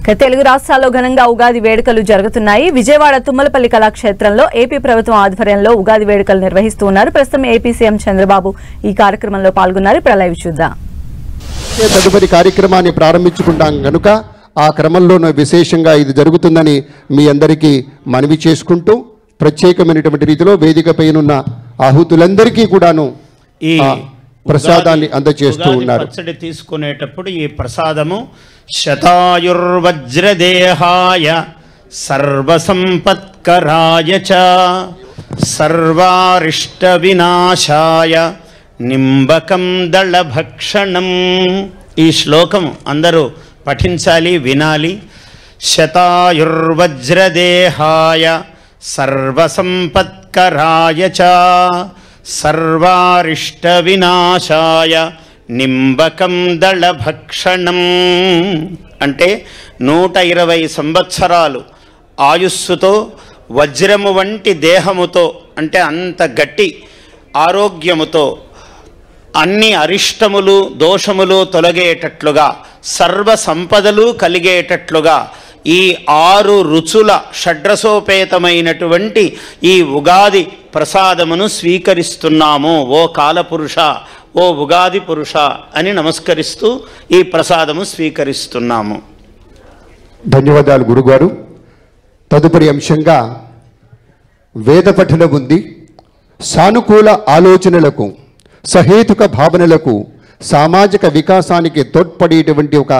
తెలుగు రాష్ట్రాల్లో ఘనంగా ఉగాది వేడుకలు జరుగుతున్నాయి. విజయవాడ తుమ్మలపల్లి కళాక్షేత్రంలో ఏపీ ప్రభుత్వం ఆధ్వర్యంలో ఉగాది వేడుకలు నిర్వహిస్తూ ఉన్నారు. ప్రస్తుతం ఏపీ సీఎం చంద్రబాబు ఈ కార్యక్రమంలో పాల్గొన్నారు. ఇప్పుడు లైవ్ చూద్దాం. తదుపరి కార్యక్రమాన్ని ప్రారంభించుకుంటాం కనుక ఆ క్రమంలోనే విశేషంగా ఇది జరుగుతుందని మీ అందరికీ మనవి చేసుకుంటూ ప్రత్యేకమైనటువంటి రీతిలో వేదికపైనున్న ఆహుతులందరికీ కూడాను ఈ ప్రసాదాన్ని అందజేస్తూ ఉన్నారు. పచ్చడి తీసుకునేటప్పుడు ఈ ప్రసాదము శతాయుర్వజ్రదేహాయ సర్వసంపత్కరాయ చ సర్వారిష్ట వినాశాయ నింబకం దళభక్షణం. ఈ శ్లోకం అందరూ పఠించాలి, వినాలి. శతాయుర్వజ్రదేహాయ సర్వసంపత్కరాయ చ సర్వారిష్ట వినాశాయ నింబకం దళభక్షణం. అంటే 120 సంవత్సరాలు ఆయుస్సుతో వజ్రము వంటి దేహముతో, అంటే అంత గట్టి ఆరోగ్యముతో అన్ని అరిష్టములు దోషములు తొలగేటట్లుగా సర్వ సంపదలు కలిగేటట్లుగా ఈ 6 రుచుల షడ్రసోపేతమైనటువంటి ఈ ఉగాది ప్రసాదమును స్వీకరిస్తున్నాము. ఓ కాలపురుష, ఓ ఉగాది పురుష అని నమస్కరిస్తూ ఈ ప్రసాదము స్వీకరిస్తున్నాము. ధన్యవాదాలు గురుగారు. తదుపరి అంశంగా వేద పఠనం ఉంది. సానుకూల ఆలోచనలకు, సహేతుక భావనలకు, సామాజిక వికాసానికి తోడ్పడేటువంటి ఒక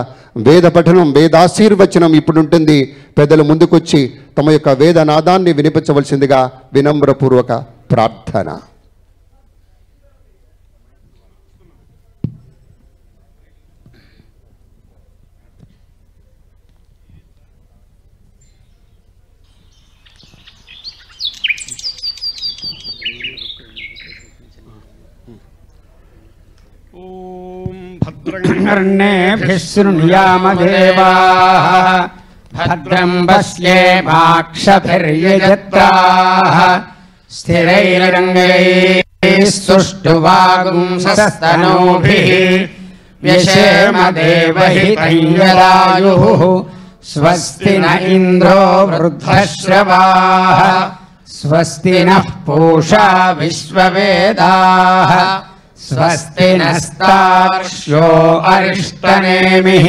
వేద పఠనం, వేదాశీర్వచనం ఇప్పుడు ఉంటుంది. పెద్దలు ముందుకొచ్చి తమ యొక్క వేదనాదాన్ని వినిపించవలసిందిగా వినమ్రపూర్వక ప్రార్థన. कर्णेभिः शृणुयामदेवाः भद्रं पश्येमाक्षभिर्यजत्राः स्थिरैरङ्गैः सुष्ठुवागुंसस्तनूभिः व्यशेम देवहितं यदायुः स्वस्ति न इन्द्रो वृद्धश्रवाः स्वस्ति नः पूषा विश्ववेदाः स्वस्ति नस्तार्क्ष्यो अरिष्टनेमिः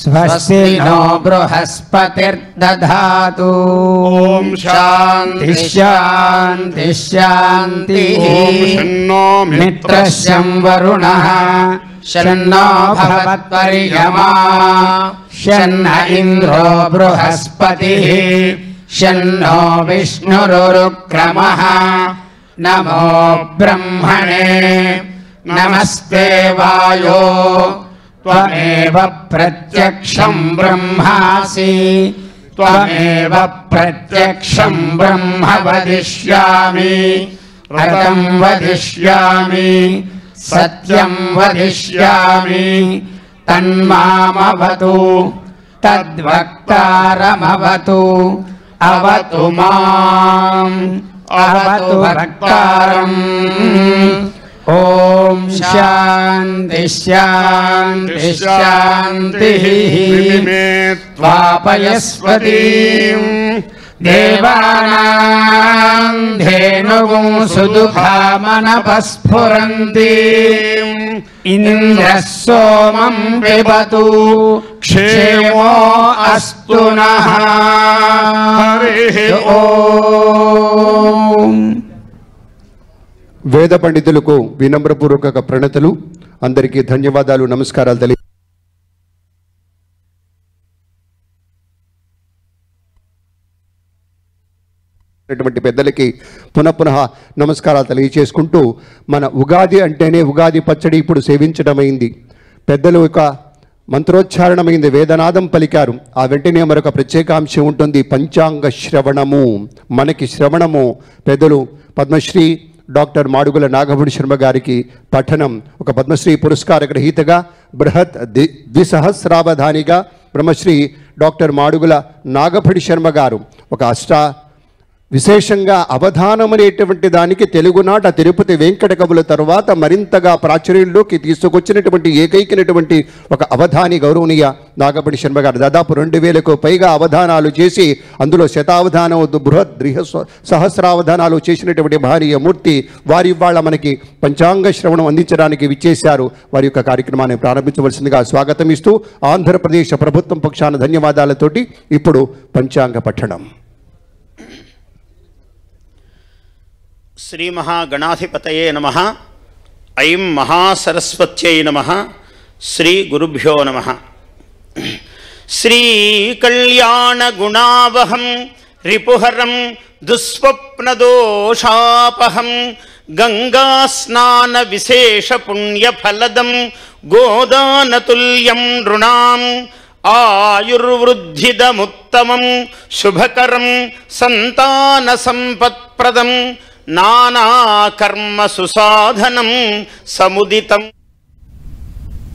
स्वस्ति नो बृहस्पतिर्दधातु. ओम शांति शांति शांति. शन्नो मित्रस्यं वरुणः शन्नो भवत्वर्यमा शन्न इन्द्रो बृहस्पतिः शन्नो विष्णुरुक्रमः. नमो ब्रह्मणे नमस्ते वायो त्वमेव प्रत्यक्षं ब्रह्मासि त्वमेव प्रत्यक्षं ब्रह्म वदिष्यामि रतं वदिष्यामि सत्यं वदिष्यामि तन्मामवतु तद्वक्तारमवतु अवतु माम् अवतु वक्तारम्. ओम शांति शांति शांतिः. त्वापयस्वतीं देवानां धेनुगुं सुदुःखामनपस्फुरन्तीं इन्द्रः सोमं पिबतु क्षेमो अस्तु नः. हरिः ओम. వేద పండితులకు వినమ్రపూర్వక ప్రణతులు. అందరికీ ధన్యవాదాలు, నమస్కారాలు తెలియ పెద్దలకి పునః నమస్కారాలు తెలియచేసుకుంటూ, మన ఉగాది అంటేనే ఉగాది పచ్చడి ఇప్పుడు సేవించడమైంది. పెద్దలు ఒక మంత్రోచ్చారణమైంది, వేదనాదం పలికారు. ఆ వెంటనే మరొక ప్రత్యేకాంశం ఉంటుంది, పంచాంగ శ్రవణము. మనకి శ్రవణము పెద్దలు పద్మశ్రీ డాక్టర్ మాడుగుల నాగభూడి శర్మ గారికి పఠనం, ఒక పద్మశ్రీ పురస్కార గ్రహీతగా, బృహత్ ద్విసహస్రావధానిగా బ్రహ్మశ్రీ డాక్టర్ మాడుగుల నాగభూడి శర్మ గారు ఒక విశేషంగా అవధానం అనేటువంటి దానికి తెలుగునాట తిరుపతి వెంకట కవుల తర్వాత మరింతగా ప్రాచుర్యంలోకి తీసుకొచ్చినటువంటి ఏకైకనటువంటి ఒక అవధాని గౌరవనీయ నాగపడి శర్మ గారు. దాదాపు 2000కు పైగా అవధానాలు చేసి అందులో శతావధానం, బృహద్ సహస్రావధానాలు చేసినటువంటి భారీయ మూర్తి వారి ఇవాళ మనకి పంచాంగ శ్రవణం అందించడానికి విచ్చేశారు. వారి యొక్క కార్యక్రమాన్ని ప్రారంభించవలసిందిగా స్వాగతం ఇస్తూ ఆంధ్రప్రదేశ్ ప్రభుత్వం పక్షాన ధన్యవాదాలతోటి ఇప్పుడు పంచాంగ పఠనం. శ్రీ మహాగణాధిపతయే నమః. ఐం మహాసరస్వత్యై నమః. శ్రీ గురుభ్యో నమః. శ్రీ కళ్యాణ గుణావహం రిపుహరం దుస్వప్నదోషాపహం గంగాస్నాన విశేష పుణ్యఫలదం గోదానతుల్యం నృణాం ఆయుర్వృద్ధిదముత్తమం శుభకరం సంతాన సంపత్ప్రదం నానాకర్మ సుసాధనం సముదితం